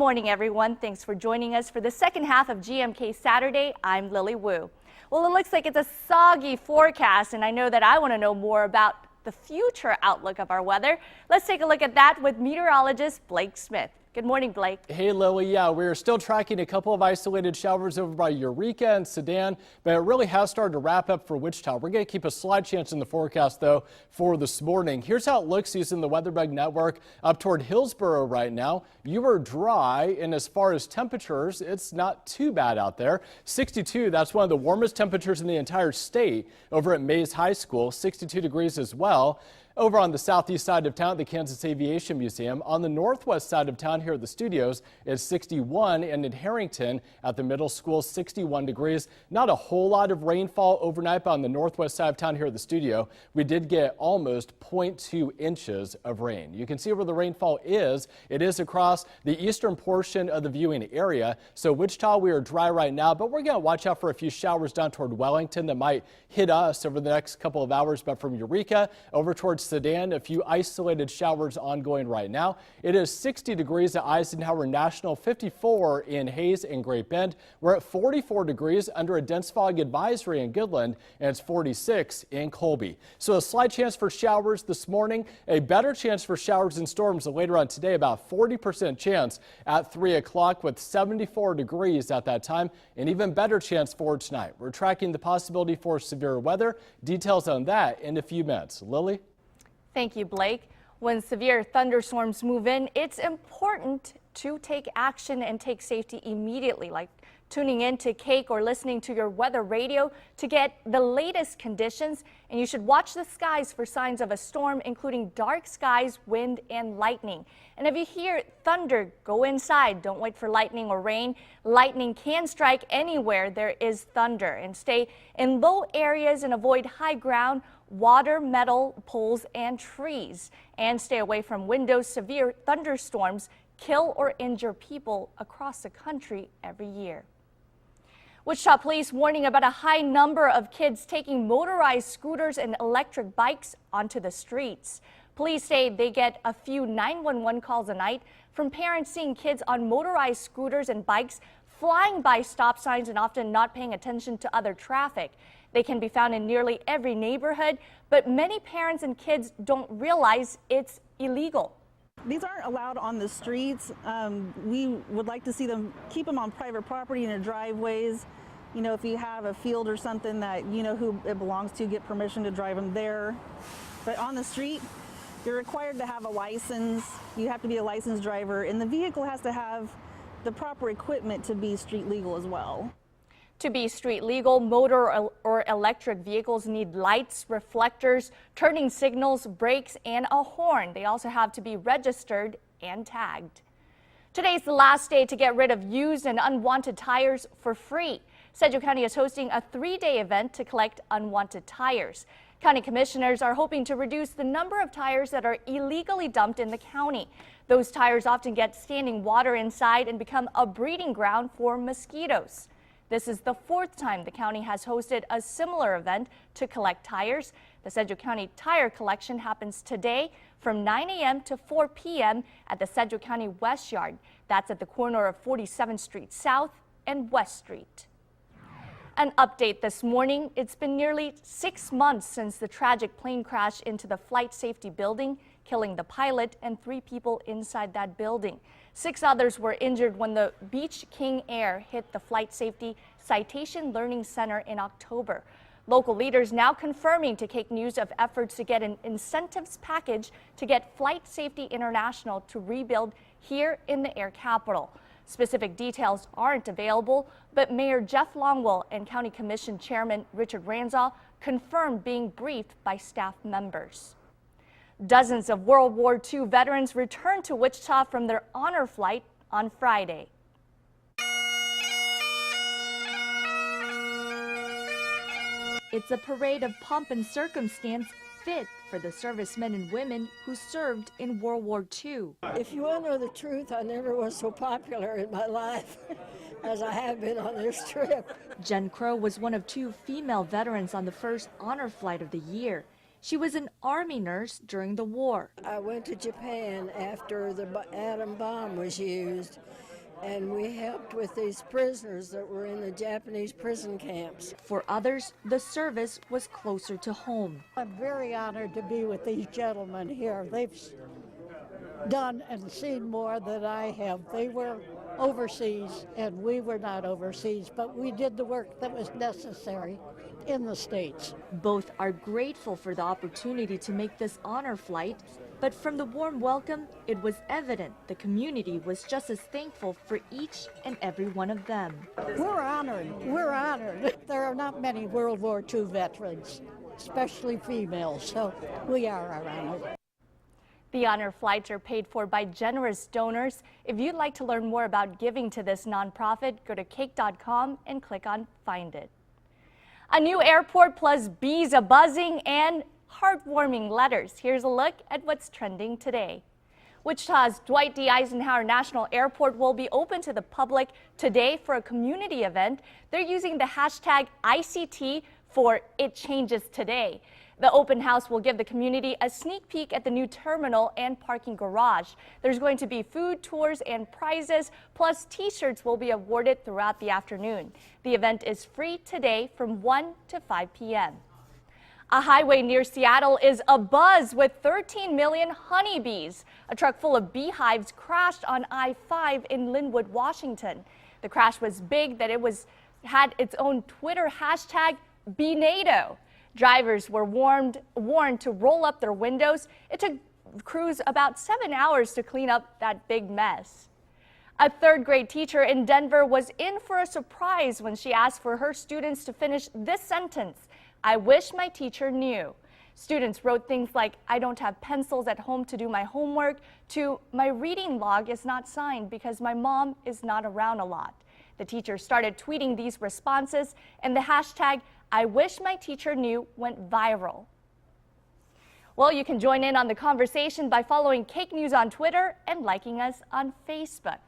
morning, everyone. Thanks for joining us for the second half of GMK Saturday. I'm Lily Wu. Well, it looks like it's a soggy forecast, and I know that I want to know more about the future outlook of our weather. Let's take a look at that with meteorologist Blake Smith. Good morning, Blake. Hey, Lily. Yeah, we're still tracking a couple of isolated showers over by Eureka and Sedan, but it really has started to wrap up for Wichita. We're going to keep a slight chance in the forecast, though, for this morning. Here's how it looks using the WeatherBug network up toward Hillsboro right now. You are dry, and as far as temperatures, it's not too bad out there. 62, that's one of the warmest temperatures in the entire state over at Mays High School, 62 degrees as well. Over on the southeast side of town at the Kansas Aviation Museum. On the northwest side of town here at the studios is 61, and in Harrington at the middle school 61 degrees. Not a whole lot of rainfall overnight, but on the northwest side of town here at the studio we did get almost 0.2 inches of rain. You can see where the rainfall is. It is across the eastern portion of the viewing area. So Wichita, we are dry right now, but we're going to watch out for a few showers down toward Wellington that might hit us over the next couple of hours. But from Eureka over towards Sedan, a few isolated showers ongoing right now. It is 60 degrees at Eisenhower National, 54 in Hayes and Great Bend. We're at 44 degrees under a dense fog advisory in Goodland, and it's 46 in Colby. So a slight chance for showers this morning, a better chance for showers and storms later on today, about 40% chance at 3 o'clock with 74 degrees at that time, and even better chance for tonight. We're tracking the possibility for severe weather. Details on that in a few minutes. Lily? Thank you, Blake. When severe thunderstorms move in, it's important to take action and take safety immediately, like tuning in to KAKE or listening to your weather radio to get the latest conditions. And you should watch the skies for signs of a storm, including dark skies, wind, and lightning. And if you hear thunder, go inside. Don't wait for lightning or rain. Lightning can strike anywhere there is thunder. And stay in low areas and avoid high ground, water, metal poles, and trees. And stay away from windows. Severe thunderstorms kill or injure people across the country every year. Wichita police warning about a high number of kids taking motorized scooters and electric bikes onto the streets. Police say they get a few 911 calls a night from parents seeing kids on motorized scooters and bikes flying by stop signs and often not paying attention to other traffic. They can be found in nearly every neighborhood, but many parents and kids don't realize it's illegal. These aren't allowed on the streets. We would like to see them keep them on private property in their driveways. You know, if you have a field or something that you know who it belongs to, get permission to drive them there. But on the street, you're required to have a license. You have to be a licensed driver, and the vehicle has to have the proper equipment to be street legal as well. To be street legal, motor or electric vehicles need lights, reflectors, turning signals, brakes, and a horn. They also have to be registered and tagged. Today's the last day to get rid of used and unwanted tires for free. Sedgwick County is hosting a 3-day event to collect unwanted tires. County commissioners are hoping to reduce the number of tires that are illegally dumped in the county. Those tires often get standing water inside and become a breeding ground for mosquitoes. This is the 4th time the county has hosted a similar event to collect tires. The Sedgwick County Tire Collection happens today from 9 a.m. to 4 p.m. at the Sedgwick County West Yard. That's at the corner of 47th Street South and West Street. An update this morning. It's been nearly 6 months since the tragic plane crash into the flight safety building, killing the pilot and 3 people inside that building. 6 others were injured when the Beach King Air hit the Flight Safety Citation Learning Center in October. Local leaders now confirming to KAKE News of efforts to get an incentives package to get Flight Safety International to rebuild here in the air capital. Specific details aren't available, but Mayor Jeff Longwell and County Commission Chairman Richard Ranzau confirmed being briefed by staff members. Dozens of World War II veterans returned to Wichita from their honor flight on Friday. It's a parade of pomp and circumstance fit for the servicemen and women who served in World War II. If you want to know the truth, I never was so popular in my life as I have been on this trip. Jen Crow was one of 2 female veterans on the first honor flight of the year. She was an Army nurse during the war. I went to Japan after the atom bomb was used, And we helped with these prisoners that were in the Japanese prison camps. For others, the service was closer to home. I'm very honored to be with these gentlemen here. They've done and seen more than I have. They were overseas and we were not overseas, but we did the work that was necessary in the States. Both are grateful for the opportunity to make this honor flight, but from the warm welcome, it was evident the community was just as thankful for each and every one of them. We're honored. We're honored. There are not many World War II veterans, especially females, so we are honored. The honor flights are paid for by generous donors. If you'd like to learn more about giving to this nonprofit, go to KAKE.com and click on Find It. A new airport plus bees a-buzzing and heartwarming letters. Here's a look at what's trending today. Wichita's Dwight D. Eisenhower National Airport will be open to the public today for a community event. They're using the hashtag ICT for It Changes Today. The open house will give the community a sneak peek at the new terminal and parking garage. There's going to be food tours and prizes, plus t-shirts will be awarded throughout the afternoon. The event is free today from 1 to 5 p.m. A highway near Seattle is abuzz with 13 million honeybees. A truck full of beehives crashed on I-5 in Linwood, Washington. The crash was big that it had its own Twitter hashtag BeeNado. Drivers were warned to roll up their windows. It took crews about 7 hours to clean up that big mess. A third-grade teacher in Denver was in for a surprise when she asked for her students to finish this sentence: "I wish my teacher knew." Students wrote things like, "I don't have pencils at home to do my homework," to "My reading log is not signed because my mom is not around a lot." The teacher started tweeting these responses, and the hashtag "I wish my teacher knew" went viral. Well, you can join in on the conversation by following KAKE News on Twitter and liking us on Facebook.